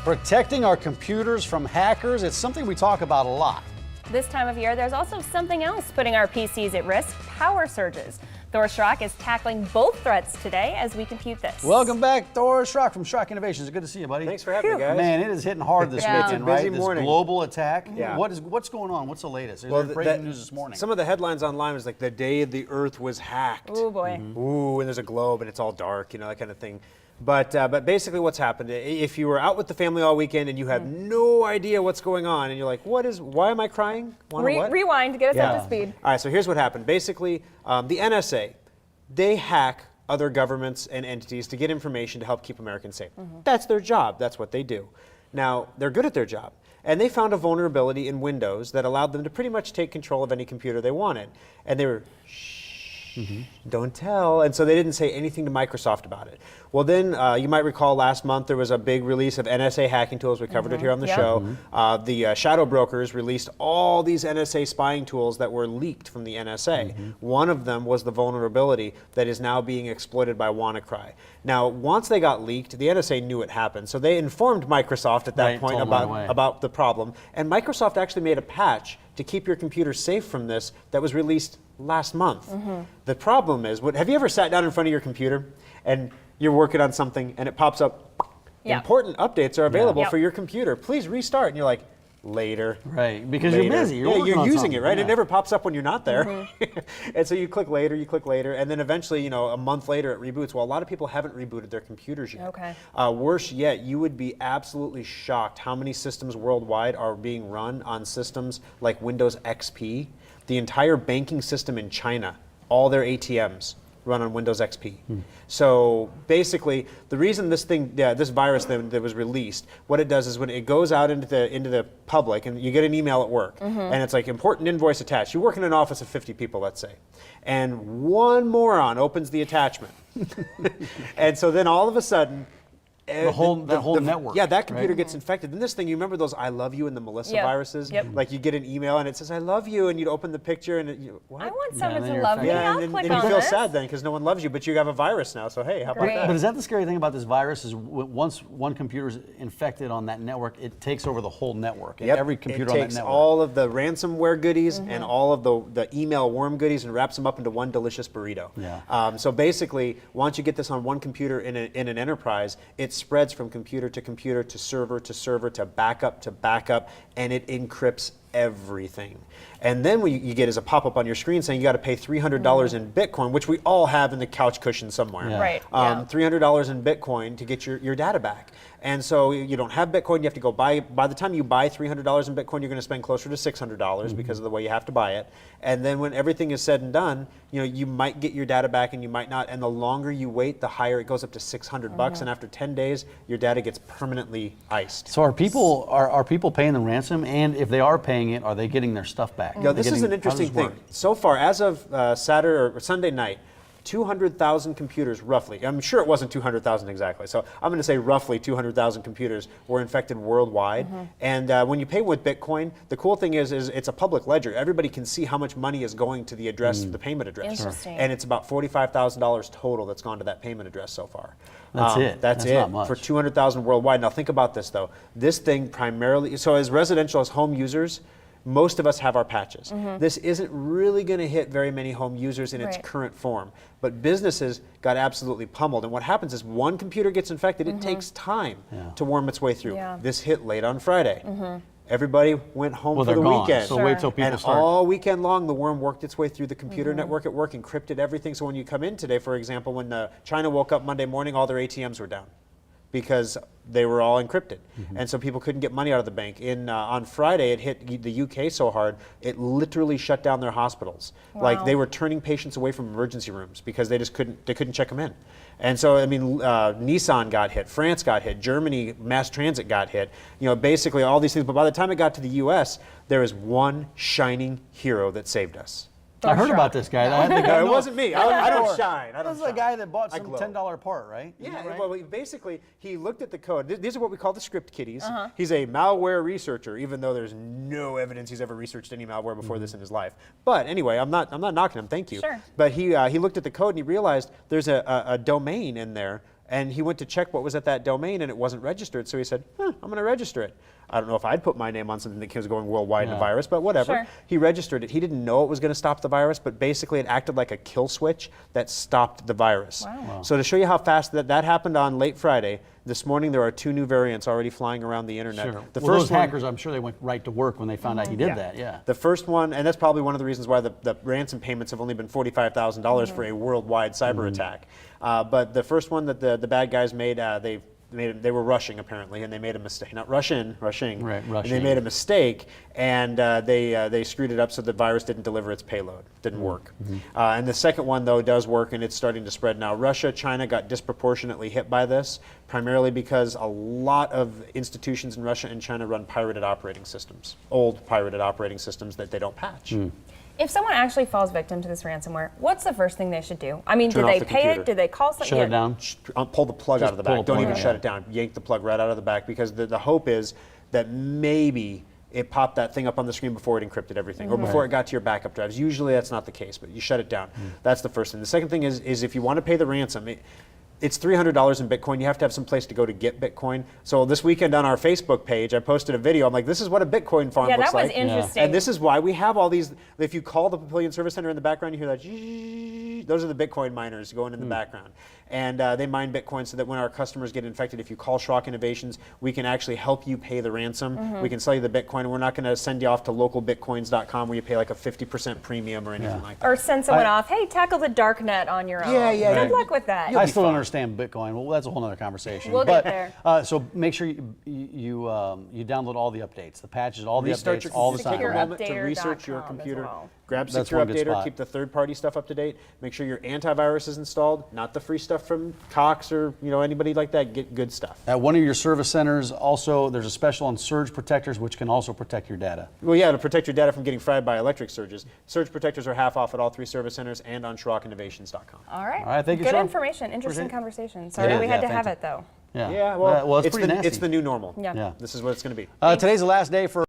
Protecting our computers from hackers, it's something we talk about a lot. This time of year, there's also something else putting our PCs at risk: power surges. Thor Schrock is tackling both threats today as we compute this. Welcome back, Thor Schrock from Schrock Innovations. Good to see you, buddy. Thanks for having me, guys. Man, it is hitting hard this Yeah. weekend, It's a busy right? morning. This global attack. Yeah. What's going on? What's the latest? There's breaking news this morning. Some of the headlines online was like the day the Earth was hacked. Oh boy. Ooh, and there's a globe and it's all dark, you know, that kind of thing. But basically what's happened, if you were out with the family all weekend and you have no idea what's going on and you're like, why am I crying? What? Rewind, get us up to speed. All right, so here's what happened. Basically, the NSA, they hack other governments and entities to get information to help keep Americans safe. That's their job. That's what they do. Now, they're good at their job. And they found a vulnerability in Windows that allowed them to pretty much take control of any computer they wanted. And they were, don't tell. And so they didn't say anything to Microsoft about it. Well, then you might recall last month there was a big release of NSA hacking tools. We covered it here on the show. The shadow brokers released all these NSA spying tools that were leaked from the NSA. One of them was the vulnerability that is now being exploited by WannaCry. Now, once they got leaked, the NSA knew it happened. So they informed Microsoft at that point about the problem. And Microsoft actually made a patch to keep your computer safe from this that was released last month. The problem is, have you ever sat down in front of your computer and you're working on something and it pops up, important updates are available for your computer, please restart, and you're like, later. Right, because later. you're busy. You're using it, right? It never pops up when you're not there. And so you click later, and then eventually, you know, a month later it reboots. Well, a lot of people haven't rebooted their computers yet. Okay. Worse yet, you would be absolutely shocked how many systems worldwide are being run on systems like Windows XP. The entire banking system in China, all their ATMs run on Windows XP. So basically, the reason this virus that was released, what it does is when it goes out into the public, and you get an email at work, and it's like important invoice attached. You work in an office of 50 people, let's say, and one moron opens the attachment, and so then all of a sudden, that whole network. Yeah, that computer gets infected. And this thing, you remember those I love you and the Melissa viruses? Like you get an email and it says I love you, and you'd open the picture and what? I want someone then to you're love me. Yeah, I'll and click you on feel this. sad then because no one loves you, but you have a virus now. So hey, how about that? But is that the scary thing about this virus? Is once one computer is infected on that network, it takes over the whole network. And every computer on that network. It takes all of the ransomware goodies and all of the email worm goodies and wraps them up into one delicious burrito. Yeah. So basically, once you get this on one computer in an enterprise, it spreads from computer to server to server to backup, and it encrypts everything. And then what you get is a pop-up on your screen saying you got to pay $300 in Bitcoin, which we all have in the couch cushion somewhere. Yeah. Right. $300 in Bitcoin to get your data back. And so you don't have Bitcoin, you have to go buy. By the time you buy $300 in Bitcoin, you're going to spend closer to $600 because of the way you have to buy it. And then when everything is said and done, you know, you might get your data back and you might not. And the longer you wait, the higher it goes, up to $600. And after 10 days, your data gets permanently iced. So are people paying the ransom? And if they are paying it, are they getting their stuff back? Yeah, this is an interesting thing. So far, as of Saturday or Sunday night, 200,000 computers, roughly. I'm sure it wasn't 200,000 exactly. So I'm going to say roughly 200,000 computers were infected worldwide. And when you pay with Bitcoin, the cool thing is it's a public ledger. Everybody can see how much money is going to the address, the payment address. Interesting. And it's about $45,000 total that's gone to that payment address so far. That's it. That's it not much. for 200,000 worldwide. Now think about this though. This thing primarily, so as residential, as home users, most of us have our patches. This isn't really going to hit very many home users in its current form. But businesses got absolutely pummeled. And what happens is one computer gets infected, it takes time to worm its way through. Yeah. This hit late on Friday. Everybody went home for the weekend. So wait till people and start. all weekend long, the worm worked its way through the computer network at work, encrypted everything. So when you come in today, for example, when China woke up Monday morning, all their ATMs were down because they were all encrypted. And so people couldn't get money out of the bank. On Friday, it hit the UK so hard, it literally shut down their hospitals. Wow. Like they were turning patients away from emergency rooms because they couldn't check them in. And so, I mean, Nissan got hit, France got hit, Germany, mass transit got hit, you know, basically all these things. But by the time it got to the US, there is one shining hero that saved us. I heard about this guy. No, it wasn't me. I don't shine. This is a guy that bought some $10 part, right? Yeah, right? well, basically, he looked at the code. These are what we call the script kiddies. He's a malware researcher, even though there's no evidence he's ever researched any malware before this in his life. But anyway, I'm not knocking him. Thank you. Sure. But he looked at the code and he realized there's a domain in there. And he went to check what was at that domain, and it wasn't registered. So he said, I'm going to register it. I don't know if I'd put my name on something that was going worldwide in a virus, but whatever. Sure. He registered it. He didn't know it was going to stop the virus, but basically it acted like a kill switch that stopped the virus. Wow. So to show you how fast that happened on late Friday, this morning there are 2 new variants already flying around the internet. Sure. The Well, first those one, hackers, I'm sure they went right to work when they found out he did that. Yeah. The first one, and that's probably one of the reasons why the ransom payments have only been $45,000 for a worldwide cyber attack. But the first one that the bad guys made, they were rushing apparently, and they made a mistake. Not rushing. Right, And rushing. they made a mistake, and they screwed it up so the virus didn't deliver its payload. Didn't work. And the second one though does work, and it's starting to spread now. Russia, China got disproportionately hit by this, primarily because a lot of institutions in Russia and China run pirated operating systems, old pirated operating systems that they don't patch. If someone actually falls victim to this ransomware, what's the first thing they should do? I mean, Turn do off they the pay computer. it? Do they call someone? Shut it down. Pull the plug out of the pull back. the Don't plug even out. shut it down. Yank the plug right out of the back, because the hope is that maybe it popped that thing up on the screen before it encrypted everything, or before it got to your backup drives. Usually that's not the case, but you shut it down. That's the first thing. The second thing is if you want to pay the ransom, it's $300 in Bitcoin. You have to have some place to go to get Bitcoin. So this weekend on our Facebook page, I posted a video. I'm like, this is what a Bitcoin farm Yeah, looks that was like. interesting. And this is why we have all these. If you call the Papillion Service Center in the background, you hear that. Those are the Bitcoin miners going in the background. And they mine Bitcoin so that when our customers get infected, if you call Schrock Innovations, we can actually help you pay the ransom. We can sell you the Bitcoin, and we're not going to send you off to localbitcoins.com where you pay like a 50% premium or anything like that. Or send someone off, hey, tackle the dark net on your own. Yeah. Good luck with that. I still don't understand Bitcoin. Well, that's a whole other conversation. We'll get there. So make sure you download all the updates, the patches, all the Restart updates, your all the take time. a moment to Securupdater.com research your as computer. well. Grab That's Secure one good Updater, spot. keep the third-party stuff up to date. Make sure your antivirus is installed, not the free stuff from Cox or anybody like that. Get good stuff. At one of your service centers, also, there's a special on surge protectors, which can also protect your data. Well, yeah, to protect your data from getting fried by electric surges. Surge protectors are half off at all 3 service centers and on SchrockInnovations.com. All right. All right, thank you, Good Sean. information. Interesting Appreciate it. conversation. Sorry Yeah, we had to thank have you. it, though. Yeah. Yeah, well, it's pretty nasty. it's the new normal. Yeah. Yeah. This is what it's going to be. Today's the last day for